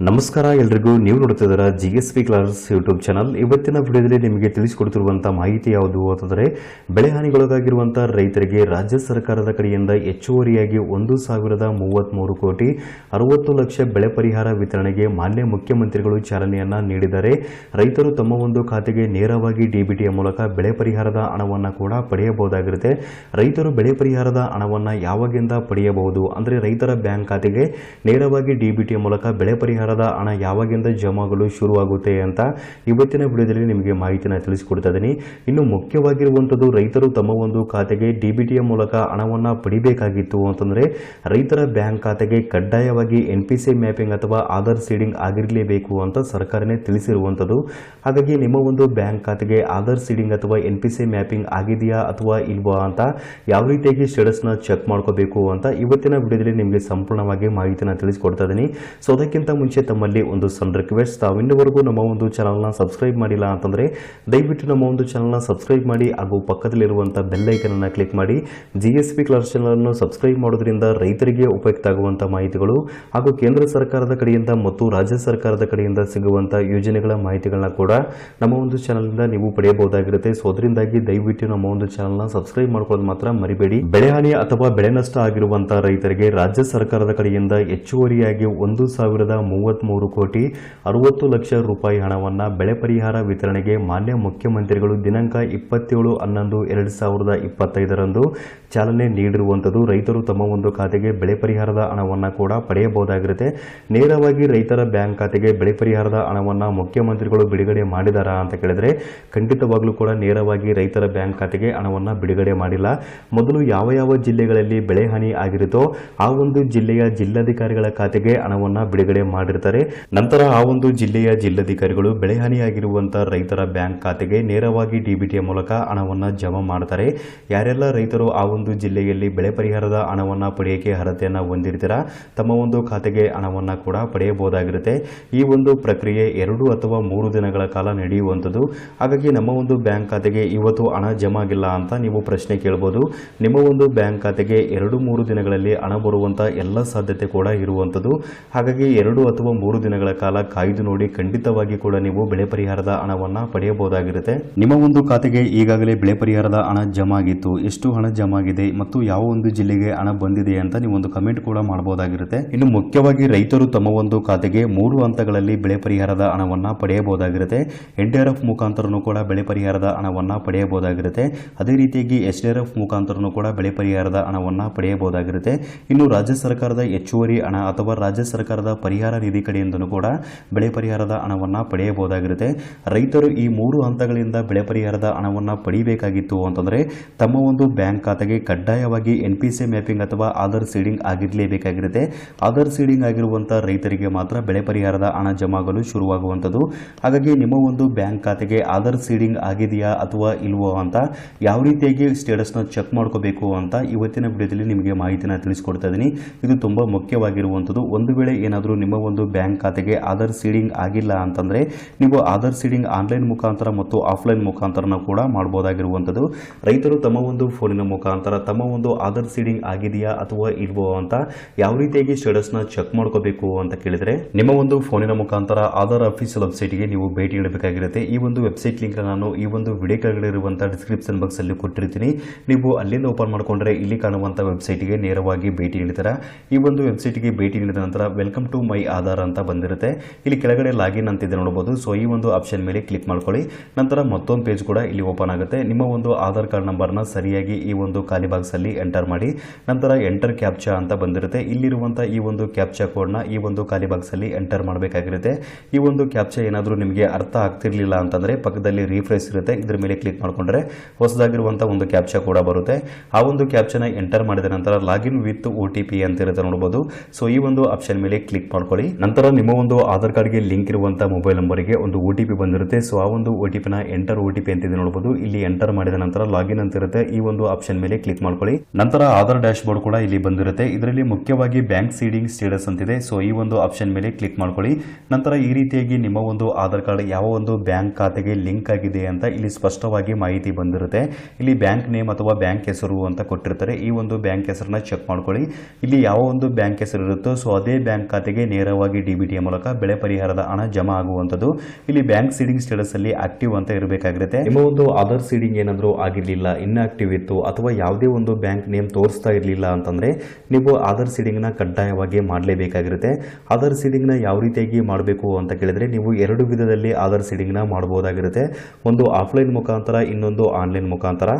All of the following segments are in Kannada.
ನಮಸ್ಕಾರ ಎಲ್ರಿಗೂ, ನೀವು ನೋಡ್ತಿದ್ದೀರಾ GSP ಕ್ಲಾಸ್ ಯೂಟ್ಯೂಬ್ ಚಾನಲ್. ಇವತ್ತಿನ ವಿಡಿಯೋದಲ್ಲಿ ನಿಮಗೆ ತಿಳಿಸಿಕೊಡ್ತಿರುವಂತಹ ಮಾಹಿತಿ ಯಾವುದು ಅಂತಂದರೆ, ಬೆಳೆ ಹಾನಿಗೊಳಗಾಗಿರುವಂತಹ ರೈತರಿಗೆ ರಾಜ್ಯ ಸರ್ಕಾರದ ಕಡೆಯಿಂದ ಹೆಚ್ಚುವರಿಯಾಗಿ 1,033 ಕೋಟಿ 60 ಲಕ್ಷ ಬೆಳೆ ಪರಿಹಾರ ವಿತರಣೆಗೆ ಮಾನ್ಯ ಮುಖ್ಯಮಂತ್ರಿಗಳು ಚಾಲನೆಯನ್ನ ನೀಡಿದ್ದಾರೆ. ರೈತರು ತಮ್ಮ ಒಂದು ಖಾತೆಗೆ ನೇರವಾಗಿ DBTಯ ಮೂಲಕ ಬೆಳೆ ಪರಿಹಾರದ ಹಣವನ್ನು ಕೂಡ ಪಡೆಯಬಹುದಾಗಿರುತ್ತೆ. ರೈತರು ಬೆಳೆ ಪರಿಹಾರದ ಹಣವನ್ನು ಯಾವಾಗಿಂದ ಪಡೆಯಬಹುದು ಅಂದರೆ, ರೈತರ ಬ್ಯಾಂಕ್ ಖಾತೆಗೆ ನೇರವಾಗಿ DBTಯ ಮೂಲಕ ಬೆಳೆ ಪರಿಹಾರದ ಹಣ ಯಾವಾಗಿಂದ ಜಮಾಗಲು ಶುರುವಾಗುತ್ತೆ ಅಂತ ಇವತ್ತಿನ ವಿಡಿಯೋದಲ್ಲಿ ನಿಮಗೆ ಮಾಹಿತಿನ ತಿಳಿಸಿಕೊಡ್ತಾ ಇದ್ದೀನಿ. ಇನ್ನು ಮುಖ್ಯವಾಗಿರುವಂಥದ್ದು, ರೈತರು ತಮ್ಮ ಒಂದು ಖಾತೆಗೆ DBTಯ ಮೂಲಕ ಹಣವನ್ನು ಪಡಿಬೇಕಾಗಿತ್ತು ಅಂತಂದರೆ ರೈತರ ಬ್ಯಾಂಕ್ ಖಾತೆಗೆ ಕಡ್ಡಾಯವಾಗಿ NPC ಮ್ಯಾಪಿಂಗ್ ಅಥವಾ ಆಧಾರ್ ಸೀಡಿಂಗ್ ಆಗಿರಲೇಬೇಕು ಅಂತ ಸರ್ಕಾರನೇ ತಿಳಿಸಿರುವಂಥದ್ದು. ಹಾಗಾಗಿ ನಿಮ್ಮ ಒಂದು ಬ್ಯಾಂಕ್ ಖಾತೆಗೆ ಆಧಾರ್ ಸೀಡಿಂಗ್ ಅಥವಾ NPC ಮ್ಯಾಪಿಂಗ್ ಆಗಿದೆಯಾ ಅಥವಾ ಇಲ್ವಾ ಅಂತ ಯಾವ ರೀತಿಯಾಗಿ ಸ್ಟೇಟಸ್ನ ಚೆಕ್ ಮಾಡ್ಕೋಬೇಕು ಅಂತ ಇವತ್ತಿನ ವಿಡಿಯೋದಲ್ಲಿ ನಿಮಗೆ ಸಂಪೂರ್ಣವಾಗಿ ಮಾಹಿತಿನ ತಿಳಿಸಿಕೊಡ್ತಾ ಇದ್ದೀನಿ. ಸೊ ಅದಕ್ಕಿಂತ ಮುಂಚೆ ತಮ್ಮಲ್ಲಿ ಒಂದು ಸಣ್ಣ ರಿಕ್ವೆಸ್ಟ್, ತಾವು ಇನ್ನವರೆಗೂ ನಮ್ಮ ಒಂದು ಚಾನಲ್ನ ಸಬ್ಸ್ಕ್ರೈಬ್ ಮಾಡಿಲ್ಲ ಅಂತಂದರೆ ದಯವಿಟ್ಟು ನಮ್ಮ ಒಂದು ಚಾನಲ್ನ ಸಬ್ಸ್ಕ್ರೈಬ್ ಮಾಡಿ ಹಾಗೂ ಪಕ್ಕದಲ್ಲಿರುವಂಥ ಬೆಲ್ ಐಕನ್ ಅನ್ನು ಕ್ಲಿಕ್ ಮಾಡಿ. GSP ಕ್ಲಾಸ್ ಚಾನಲನ್ನು ಸಬ್ಸ್ಕ್ರೈಬ್ ಮಾಡೋದ್ರಿಂದ ರೈತರಿಗೆ ಉಪಯುಕ್ತ ಆಗುವಂಥ ಮಾಹಿತಿಗಳು ಹಾಗೂ ಕೇಂದ್ರ ಸರ್ಕಾರದ ಕಡೆಯಿಂದ ಮತ್ತು ರಾಜ್ಯ ಸರ್ಕಾರದ ಕಡೆಯಿಂದ ಸಿಗುವಂಥ ಯೋಜನೆಗಳ ಮಾಹಿತಿಗಳನ್ನ ಕೂಡ ನಮ್ಮ ಒಂದು ಚಾನಲ್ನಿಂದ ನೀವು ಪಡೆಯಬಹುದಾಗಿರುತ್ತೆ. ಸೊ ಅದರಿಂದಾಗಿ ದಯವಿಟ್ಟು ನಮ್ಮ ಒಂದು ಚಾನಲ್ನ ಸಬ್ಸ್ಕ್ರೈಬ್ ಮಾಡ್ಕೊಳ್ಳೋದು ಮಾತ್ರ ಮರಿಬೇಡಿ. ಬೆಳೆ ಹಾನಿ ಅಥವಾ ಬೆಳೆ ನಷ್ಟ ಆಗಿರುವಂತಹ ರೈತರಿಗೆ ರಾಜ್ಯ ಸರ್ಕಾರದ ಕಡೆಯಿಂದ ಹೆಚ್ಚುವರಿಯಾಗಿ 1,033 ಕೋಟಿ 60 ಲಕ್ಷ ರೂಪಾಯಿ ಹಣವನ್ನು ಬೆಳೆ ಪರಿಹಾರ ವಿತರಣೆಗೆ ಮಾನ್ಯ ಮುಖ್ಯಮಂತ್ರಿಗಳು ದಿನಾಂಕ 27/11/2025 ಚಾಲನೆ ನೀಡಿರುವಂಥದ್ದು. ರೈತರು ತಮ್ಮ ಒಂದು ಖಾತೆಗೆ ಬೆಳೆ ಪರಿಹಾರದ ಹಣವನ್ನು ಕೂಡ ಪಡೆಯಬಹುದಾಗಿರುತ್ತೆ. ನೇರವಾಗಿ ರೈತರ ಬ್ಯಾಂಕ್ ಖಾತೆಗೆ ಬೆಳೆ ಪರಿಹಾರದ ಹಣವನ್ನು ಮುಖ್ಯಮಂತ್ರಿಗಳು ಬಿಡುಗಡೆ ಮಾಡಿದಾರಾ ಅಂತ ಕೇಳಿದ್ರೆ ಖಂಡಿತವಾಗ್ಲೂ ಕೂಡ ನೇರವಾಗಿ ರೈತರ ಬ್ಯಾಂಕ್ ಖಾತೆಗೆ ಹಣವನ್ನು ಬಿಡುಗಡೆ ಮಾಡಿಲ್ಲ. ಮೊದಲು ಯಾವ ಯಾವ ಜಿಲ್ಲೆಗಳಲ್ಲಿ ಬೆಳೆ ಹಾನಿ ಆಗಿರುತ್ತೋ ಆ ಒಂದು ಜಿಲ್ಲೆಯ ಜಿಲ್ಲಾಧಿಕಾರಿಗಳ ಖಾತೆಗೆ ಹಣವನ್ನು ಬಿಡುಗಡೆ ಮಾಡಿರ್ತಾರೆ. ನಂತರ ಆ ಒಂದು ಜಿಲ್ಲೆಯ ಜಿಲ್ಲಾಧಿಕಾರಿಗಳು ಬೆಳೆ ಹಾನಿಯಾಗಿರುವಂತಹ ರೈತರ ಬ್ಯಾಂಕ್ ಖಾತೆಗೆ ನೇರವಾಗಿ DBTಯ ಮೂಲಕ ಹಣವನ್ನು ಜಮಾ ಮಾಡ್ತಾರೆ. ಯಾರೆಲ್ಲ ರೈತರು ಆ ಒಂದು ಜಿಲ್ಲೆಯಲ್ಲಿ ಬೆಳೆ ಪರಿಹಾರದ ಹಣವನ್ನು ಪಡೆಯಕ್ಕೆ ಅರ್ಹತೆಯನ್ನು ಹೊಂದಿರ್ತೀರಾ ತಮ್ಮ ಒಂದು ಖಾತೆಗೆ ಹಣವನ್ನು ಕೂಡ ಪಡೆಯಬಹುದಾಗಿರುತ್ತೆ. ಈ ಒಂದು ಪ್ರಕ್ರಿಯೆ 2 ಅಥವಾ 3 ದಿನಗಳ ಕಾಲ ನಡೆಯುವಂಥದ್ದು. ಹಾಗಾಗಿ ನಮ್ಮ ಒಂದು ಬ್ಯಾಂಕ್ ಖಾತೆಗೆ ಇವತ್ತು ಹಣ ಜಮಾ ಆಗಿಲ್ಲ ಅಂತ ನೀವು ಪ್ರಶ್ನೆ ಕೇಳಬಹುದು. ನಿಮ್ಮ ಒಂದು ಬ್ಯಾಂಕ್ ಖಾತೆಗೆ 2-3 ದಿನಗಳಲ್ಲಿ ಹಣ ಬರುವಂತ ಎಲ್ಲ ಸಾಧ್ಯತೆ ಕೂಡ ಇರುವಂಥದ್ದು. ಹಾಗಾಗಿ 2 ಅಥವಾ 3 ದಿನಗಳ ಕಾಲ ಕಾಯ್ದು ನೋಡಿ, ಖಂಡಿತವಾಗಿ ಕೂಡ ನೀವು ಬೆಳೆ ಪರಿಹಾರದ ಹಣವನ್ನು ಪಡೆಯಬಹುದಾಗಿರುತ್ತೆ. ನಿಮ್ಮ ಒಂದು ಖಾತೆಗೆ ಈಗಾಗಲೇ ಬೆಳೆ ಪರಿಹಾರದ ಹಣ ಜಮಾ ಆಗಿತ್ತು, ಎಷ್ಟು ಹಣ ಜಮಾ ಆಗಿದೆ ಮತ್ತು ಯಾವ ಒಂದು ಜಿಲ್ಲೆಗೆ ಹಣ ಬಂದಿದೆ ಅಂತ ನೀವು ಒಂದು ಕಮೆಂಟ್ ಕೂಡ ಮಾಡಬಹುದಾಗಿರುತ್ತೆ. ಇನ್ನು ಮುಖ್ಯವಾಗಿ ರೈತರು ತಮ್ಮ ಒಂದು ಖಾತೆಗೆ 3 ಹಂತಗಳಲ್ಲಿ ಬೆಳೆ ಪರಿಹಾರದ ಹಣವನ್ನು ಪಡೆಯಬಹುದಾಗಿರುತ್ತೆ. NDRF ಮುಖಾಂತರನೂ ಕೂಡ ಬೆಳೆ ಪರಿಹಾರದ ಹಣವನ್ನು ಪಡೆಯಬಹುದಾಗಿರುತ್ತೆ. ಅದೇ ರೀತಿಯಾಗಿ SDRF ಮುಖಾಂತರನೂ ಕೂಡ ಬೆಳೆ ಪರಿಹಾರದ ಹಣವನ್ನು ಪಡೆಯಬಹುದಾಗಿರುತ್ತೆ. ಇನ್ನು ರಾಜ್ಯ ಸರ್ಕಾರದ ಹೆಚ್ಚುವರಿ ಹಣ ಅಥವಾ ರಾಜ್ಯ ಸರ್ಕಾರದ ಪರಿಹಾರ ನಿಧಿ ಕಡೆಯಿಂದನೂ ಕೂಡ ಬೆಳೆ ಪರಿಹಾರದ ಹಣವನ್ನು ಪಡೆಯಬಹುದಾಗಿರುತ್ತೆ. ರೈತರು ಈ 3 ಹಂತಗಳಿಂದ ಬೆಳೆ ಪರಿಹಾರದ ಹಣವನ್ನು ಪಡೆಯಬೇಕಾಗಿತ್ತು ಅಂತಂದರೆ ತಮ್ಮ ಒಂದು ಬ್ಯಾಂಕ್ ಖಾತೆಗೆ ಕಡ್ಡಾಯವಾಗಿ NPC ಮ್ಯಾಪಿಂಗ್ ಅಥವಾ ಆಧಾರ್ ಸೀಡಿಂಗ್ ಆಗಿರಲೇಬೇಕಾಗಿರುತ್ತೆ. ಆಧಾರ್ ಸೀಡಿಂಗ್ ಆಗಿರುವಂತಹ ರೈತರಿಗೆ ಮಾತ್ರ ಬೆಳೆ ಪರಿಹಾರದ ಹಣ ಜಮಾಗಲು ಶುರುವಾಗುವಂಥದ್ದು. ಹಾಗಾಗಿ ನಿಮ್ಮ ಒಂದು ಬ್ಯಾಂಕ್ ಖಾತೆಗೆ ಆಧಾರ್ ಸೀಡಿಂಗ್ ಆಗಿದೆಯಾ ಅಥವಾ ಇಲ್ವೋ ಅಂತ ಯಾವ ರೀತಿಯಾಗಿ ಸ್ಟೇಟಸ್ನ ಚೆಕ್ ಮಾಡ್ಕೋಬೇಕು ಅಂತ ಇವತ್ತಿನ ವಿಡಿಯೋದಲ್ಲಿ ನಿಮಗೆ ಮಾಹಿತಿನ ತಿಳಿಸಿಕೊಡ್ತಾ ಇದ್ದೀನಿ. ಇದು ತುಂಬಾ ಮುಖ್ಯವಾಗಿರುವಂಥದ್ದು. ಒಂದು ವೇಳೆ ಏನಾದರೂ ನಿಮ್ಮ ಒಂದು ಬ್ಯಾಂಕ್ ಖಾತೆಗೆ ಆಧಾರ್ ಸೀಡಿಂಗ್ ಆಗಿಲ್ಲ ಅಂತಂದರೆ ನೀವು ಆಧಾರ್ ಸೀಡಿಂಗ್ ಆನ್ಲೈನ್ ಮುಖಾಂತರ ಮತ್ತು ಆಫ್ಲೈನ್ ಮುಖಾಂತರನ ಕೂಡ ಮಾಡಬಹುದಾಗಿರುವಂಥದ್ದು. ರೈತರು ತಮ್ಮ ಒಂದು ಫೋನಿನ ಮುಖಾಂತರ ತಮ್ಮ ಒಂದು ಆಧಾರ್ ಸೀಡಿಂಗ್ ಆಗಿದೆಯಾ ಅಥವಾ ಇಲ್ವೋ ಅಂತ ಯಾವ ರೀತಿಯಾಗಿ ಸ್ಟೇಟಸ್ನ ಚೆಕ್ ಮಾಡ್ಕೋಬೇಕು ಅಂತ ಕೇಳಿದ್ರೆ, ನಿಮ್ಮ ಒಂದು ಫೋನಿನ ಮುಖಾಂತರ ಆಧಾರ್ ಅಫಿಷಿಯಲ್ ವೆಬ್ಸೈಟ್ಗೆ ನೀವು ಭೇಟಿ ನೀಡಬೇಕಾಗಿರುತ್ತೆ. ಈ ಒಂದು ವೆಬ್ಸೈಟ್ ಲಿಂಕ್ ನಾನು ಈ ಒಂದು ವಿಡಿಯೋ ಕೆಳಗಡೆ ಇರುವಂತಹ ಡಿಸ್ಕ್ರಿಪ್ಷನ್ ಬಾಕ್ಸ್ ಅಲ್ಲಿ ಕೊಟ್ಟಿರ್ತೀನಿ. ನೀವು ಅಲ್ಲಿಂದ ಓಪನ್ ಮಾಡಿಕೊಂಡ್ರೆ ಇಲ್ಲಿ ಕಾಣುವಂತಹ ವೆಬ್ಸೈಟ್ಗೆ ನೇರವಾಗಿ ಭೇಟಿ ನೀಡ್ತೀರಾ. ಈ ಒಂದು ವೆಬ್ಸೈಟ್ಗೆ ಭೇಟಿ ನೀಡಿದ ನಂತರ ವೆಲ್ಕಮ್ ಟು ಮೈ ಆಧಾರ್ ಅಂತ ಬಂದಿರುತ್ತೆ. ಇಲ್ಲಿ ಕೆಳಗಡೆ ಲಾಗಿನ್ ಅಂತಿದೆ ನೋಡಬಹುದು. ಸೊ ಈ ಒಂದು ಆಪ್ಷನ್ ಮೇಲೆ ಕ್ಲಿಕ್ ಮಾಡ್ಕೊಳ್ಳಿ. ನಂತರ ಮತ್ತೊಂದು ಪೇಜ್ ಕೂಡ ಇಲ್ಲಿ ಓಪನ್ ಆಗುತ್ತೆ. ನಿಮ್ಮ ಒಂದು ಆಧಾರ್ ಕಾರ್ಡ್ ನಂಬರ್ನ ಸರಿಯಾಗಿ ಈ ಒಂದು ಖಾಲಿ ಬಾಕ್ಸ್ ಅಲ್ಲಿ ಎಂಟರ್ ಮಾಡಿ. ನಂತರ ಎಂಟರ್ ಕ್ಯಾಪ್ಚಾ ಅಂತ ಬಂದಿರುತ್ತೆ. ಇಲ್ಲಿರುವಂತಹ ಈ ಒಂದು ಕ್ಯಾಪ್ಚಾ ಕೋಡ್ನ ಈ ಒಂದು ಖಾಲಿ ಬಾಕ್ಸ್ ಅಲ್ಲಿ ಎಂಟರ್ ಮಾಡಬೇಕಾಗಿರುತ್ತೆ. ಈ ಒಂದು ಕ್ಯಾಪ್ಚಾ ಏನಾದರೂ ನಿಮಗೆ ಅರ್ಥ ಆಗ್ತಿರ್ಲಿಲ್ಲ ಅಂತಂದ್ರೆ ಪಕ್ಕದಲ್ಲಿ ರಿಫ್ರೆಶ್ ಇರುತ್ತೆ, ಇದ್ರ ಮೇಲೆ ಕ್ಲಿಕ್ ಮಾಡ್ಕೊಂಡ್ರೆ ಹೊಸದಾಗಿರುವಂತಹ ಒಂದು ಕ್ಯಾಪ್ಚಾ ಕೂಡ ಬರುತ್ತೆ. ಆ ಒಂದು ಕ್ಯಾಪ್ಚಾನ ಎಂಟರ್ ಮಾಡಿದ ನಂತರ ಲಾಗಿನ್ ವಿತ್ OTP ಅಂತ ಇರುತ್ತೆ ನೋಡಬಹುದು. ಸೊ ಈ ಒಂದು ಆಪ್ಷನ್ ಮೇಲೆ ಕ್ಲಿಕ್ ಮಾಡ್ಕೊಳ್ಳಿ. ನಂತರ ನಿಮ್ಮ ಒಂದು ಆಧಾರ್ ಕಾರ್ಡ್ಗೆ ಲಿಂಕ್ ಇರುವಂತಹ ಮೊಬೈಲ್ ನಂಬರ್ಗೆ ಒಂದು OTP ಬಂದಿರುತ್ತೆ. ಸೊ ಆ ಒಂದು OTPನ ಎಂಟರ್ OTP ಅಂತಿದೆ ನೋಡಬಹುದು. ಇಲ್ಲಿ ಎಂಟರ್ ಮಾಡಿದ ನಂತರ ಲಾಗಿನ್ ಅಂತ ಇರುತ್ತೆ. ಈ ಒಂದು ಆಪ್ಷನ್ ಮೇಲೆ ಕ್ಲಿಕ್ ಮಾಡ್ಕೊಳ್ಳಿ. ನಂತರ ಆಧಾರ್ ಡ್ಯಾಶ್ ಬೋರ್ಡ್ ಕೂಡ ಇಲ್ಲಿ ಬಂದಿರುತ್ತೆ. ಇದರಲ್ಲಿ ಮುಖ್ಯವಾಗಿ ಬ್ಯಾಂಕ್ ಸೀಡಿಂಗ್ ಸ್ಟೇಟಸ್ ಅಂತಿದೆ. ಸೊ ಈ ಒಂದು ಆಪ್ಷನ್ ಮೇಲೆ ಕ್ಲಿಕ್ ಮಾಡ್ಕೊಳ್ಳಿ. ನಂತರ ಈ ರೀತಿಯಾಗಿ ನಿಮ್ಮ ಒಂದು ಆಧಾರ್ ಕಾರ್ಡ್ ಯಾವ ಒಂದು ಬ್ಯಾಂಕ್ ಖಾತೆಗೆ ಲಿಂಕ್ ಆಗಿದೆ ಅಂತ ಇಲ್ಲಿ ಸ್ಪಷ್ಟವಾಗಿ ಮಾಹಿತಿ ಬಂದಿರುತ್ತೆ. ಇಲ್ಲಿ ಬ್ಯಾಂಕ್ ನೇಮ್ ಅಥವಾ ಬ್ಯಾಂಕ್ ಹೆಸರು ಅಂತ ಕೊಟ್ಟಿರ್ತಾರೆ. ಈ ಒಂದು ಬ್ಯಾಂಕ್ ಹೆಸರನ್ನ ಚೆಕ್ ಮಾಡ್ಕೊಳ್ಳಿ. ಇಲ್ಲಿ ಯಾವ ಒಂದು ಬ್ಯಾಂಕ್ ಹೆಸರು ಇರುತ್ತೋ ಸೊ ಅದೇ ಬ್ಯಾಂಕ್ ಖಾತೆಗೆ ನೇರವಾಗಿ ನೇರವಾಗಿ DBT ಮೂಲಕ ಬೆಳೆ ಪರಿಹಾರದ ಹಣ ಜಮಾ ಆಗುವಂಥದ್ದು. ಇಲ್ಲಿ ಬ್ಯಾಂಕ್ ಸೀಡಿಂಗ್ ಸ್ಟೇಟಸ್ ಅಲ್ಲಿ ಆಕ್ಟಿವ್ ಅಂತ ಇರಬೇಕಾಗಿರುತ್ತೆ. ನಿಮ್ಮ ಒಂದು ಆಧಾರ್ ಸೀಡಿಂಗ್ ಏನಾದರೂ ಆಗಿರಲಿಲ್ಲ, ಇನ್ಆಕ್ಟಿವ್ ಇತ್ತು ಅಥವಾ ಯಾವುದೇ ಒಂದು ಬ್ಯಾಂಕ್ ನೇಮ್ ತೋರಿಸ್ತಾ ಇರಲಿಲ್ಲ ಅಂತಂದ್ರೆ ನೀವು ಆಧಾರ್ ಸೀಡಿಂಗ್ ನ ಕಡ್ಡಾಯವಾಗಿ ಮಾಡಲೇಬೇಕಾಗಿರುತ್ತೆ. ಆಧಾರ್ ಸೀಡಿಂಗ್ ನ ಯಾವ ರೀತಿಯಾಗಿ ಮಾಡಬೇಕು ಅಂತ ಕೇಳಿದ್ರೆ ನೀವು ಎರಡು ವಿಧದಲ್ಲಿ ಆಧಾರ್ ಸೀಡಿಂಗ್ ನ ಮಾಡಬಹುದಾಗಿರುತ್ತೆ. ಒಂದು ಆಫ್ಲೈನ್ ಮುಖಾಂತರ, ಇನ್ನೊಂದು ಆನ್ಲೈನ್ ಮುಖಾಂತರ.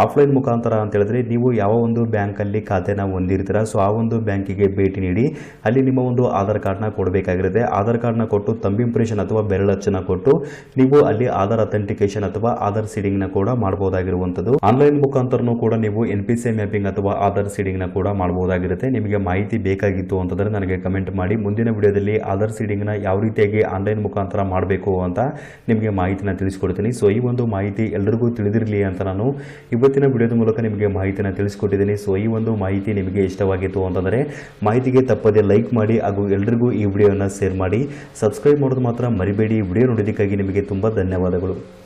ಆಫ್ಲೈನ್ ಮುಖಾಂತರ ಅಂತ ಹೇಳಿದ್ರೆ ನೀವು ಯಾವ ಒಂದು ಬ್ಯಾಂಕ್ ಅಲ್ಲಿ ಖಾತೆನ ಹೊಂದಿರ್ತೀರಾ, ಸೊ ಆ ಒಂದು ಬ್ಯಾಂಕಿಗೆ ಭೇಟಿ ನೀಡಿ ಅಲ್ಲಿ ನಿಮ್ಮ ಒಂದು ಆಧಾರ್ ಕಾರ್ಡ್ನ ಕೊಡಬೇಕಾಗಿರುತ್ತೆ. ಆಧಾರ್ ಕಾರ್ಡ್ನ ಕೊಟ್ಟು ತಂಬ್ ಇಂಪ್ರೆಷನ್ ಅಥವಾ ಬೆರಳಚ್ಚನ್ನ ಕೊಟ್ಟು ನೀವು ಅಲ್ಲಿ ಆಧಾರ್ ಅಥೆಂಟಿಕೇಶನ್ ಅಥವಾ ಆಧಾರ್ ಸೀಡಿಂಗ್ ನ ಕೂಡ ಮಾಡಬಹುದಾಗಿರುವಂತದ್ದು. ಆನ್ಲೈನ್ ಮುಖಾಂತರನೂ ಕೂಡ ನೀವು NPCI ಮ್ಯಾಪಿಂಗ್ ಅಥವಾ ಆಧಾರ್ ಸೀಡಿಂಗ್ ನ ಕೂಡ ಮಾಡಬಹುದಾಗಿರುತ್ತೆ. ನಿಮಗೆ ಮಾಹಿತಿ ಬೇಕಾಗಿತ್ತು ಅಂತಂದ್ರೆ ನನಗೆ ಕಮೆಂಟ್ ಮಾಡಿ. ಮುಂದಿನ ವಿಡಿಯೋದಲ್ಲಿ ಆಧಾರ್ ಸೀಡಿಂಗ್ ನ ಯಾವ ರೀತಿಯಾಗಿ ಆನ್ಲೈನ್ ಮುಖಾಂತರ ಮಾಡಬೇಕು ಅಂತ ನಿಮಗೆ ಮಾಹಿತಿನ ತಿಳಿಸ್ಕೊಡ್ತೀನಿ. ಸೊ ಈ ಒಂದು ಮಾಹಿತಿ ಎಲ್ಲರಿಗೂ ತಿಳಿದಿರಲಿ ಅಂತ ನಾನು ಇವತ್ತಿನ ವಿಡಿಯೋದ ಮೂಲಕ ನಿಮಗೆ ಮಾಹಿತಿನ ತಿಳಿಸ್ಕೊಟ್ಟಿದ್ದೀನಿ. ಸೊ ಈ ಒಂದು ಮಾಹಿತಿ ನಿಮಗೆ ಇಷ್ಟವಾಗಿತ್ತು ಅಂತಂದರೆ ಮಾಹಿತಿಗೆ ತಪ್ಪದೆ ಲೈಕ್ ಮಾಡಿ ಹಾಗೂ ಎಲ್ರಿಗೂ ಈ ವಿಡಿಯೋನ ಶೇರ್ ಮಾಡಿ. ಸಬ್ಸ್ಕ್ರೈಬ್ ಮಾಡೋದು ಮಾತ್ರ ಮರಿಬೇಡಿ. ವಿಡಿಯೋ ನೋಡೋದಕ್ಕಾಗಿ ನಿಮಗೆ ತುಂಬ ಧನ್ಯವಾದಗಳು.